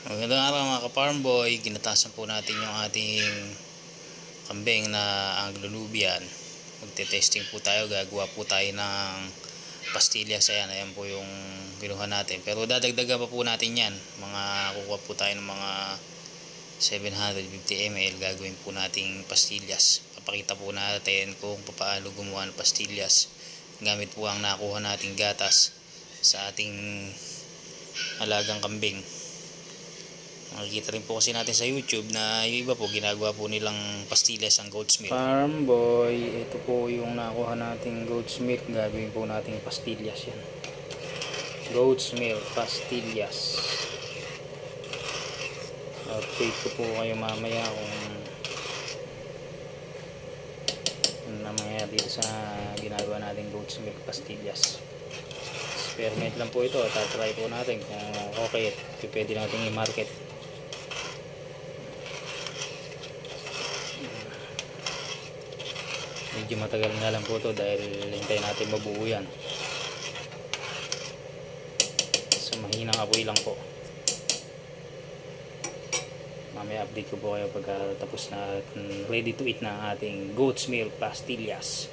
Magandang araw mga ka-farm boy. Ginatasan po natin yung ating kambing na Anglo-Nubian. Magte-testing po tayo. Gagawa po tayo ng pastillas. Ayan po yung kinuha natin. Pero dadagdagan pa po natin yan. Kukuha po tayo ng mga 750 ml. Gagawin po nating pastillas. Papakita po natin kung paano gumawa ng pastillas. Gamit po ang nakuha nating gatas sa ating alagang kambing. Makikita rin po kasi natin sa YouTube na yung iba po ginagawa po nilang pastillas ang goat's milk. Farm boy, ito po yung nakuha nating goat's milk. Gagawin po nating pastillas yan. Goat's milk pastillas. Update ko po kayo mamaya kung ano mangyayari dito sa ginagawa nating goat's milk pastillas. Experiment lang po ito. Tatry po natin kung okay at pwede natin i-market. Medyo matagal nga lang po ito dahil hintayin natin mabuo yan. Sa mahinang apoy lang po. Mamaya update ko po kayo pagkatapos na ready to eat na ating goat's milk pastillas.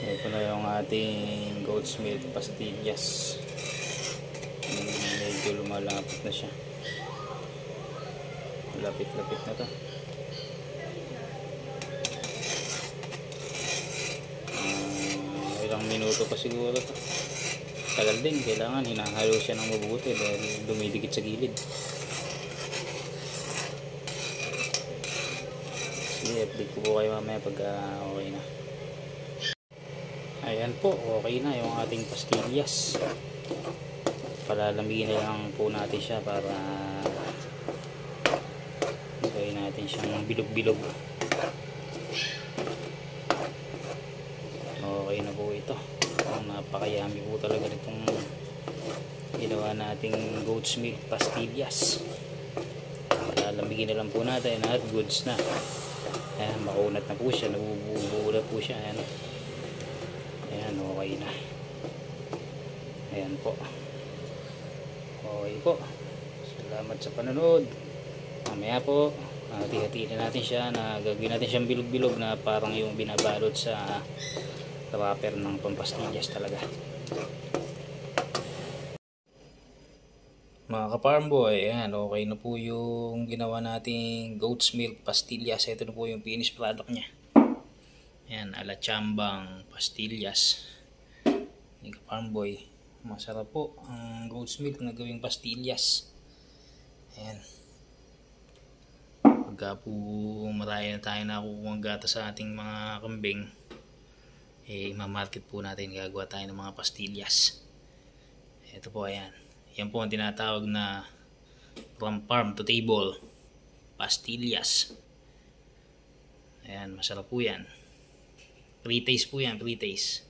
Ito na yung ating goat's milk pastillas. Medyo lumalapit na siya. Lapit-lapit na to. Ilang minuto pa siguro to. Tagal din, kailangan hinahalo siya ng mabuti dahil dumidikit sa gilid. Sige, update ko po kayo mamaya pag okay na. Ayan po, okay na yung ating pastillas. Palalamigin na lang po natin siya para gawin natin siyang bilog-bilog. Okay na po ito. Napakayami po talaga nitong ginawa nating goat's milk pastillas. Lalamigin na lang po natin at goods na. Ayan, makunat na po siya, nabubuo na po siya. Ayan, okay na. Ayan po. Okay po. Salamat sa panonood. Mamaya po hati-hatiin natin siya na gagawin natin siyang bilog-bilog na parang yung binabalot sa wrapper ng pampastillas talaga. Mga ka-farm boy, ayan, okay na po yung ginawa nating goat's milk pastillas. Ito na po yung finished product niya. Ayan, ala chambang pastillas. Mga ka-farm boy, masarap po ang goat's milk na gawing pastillas. Ayan. Pagka po marami na tayo nakukuha ng gata sa ating mga kambing, ma-market po natin, gagawa tayo ng mga pastillas. Ito po, ayan. Yan po ang tinatawag na from farm to table pastillas. Ayan, masarap po yan. Pre-taste po yan, pre-taste.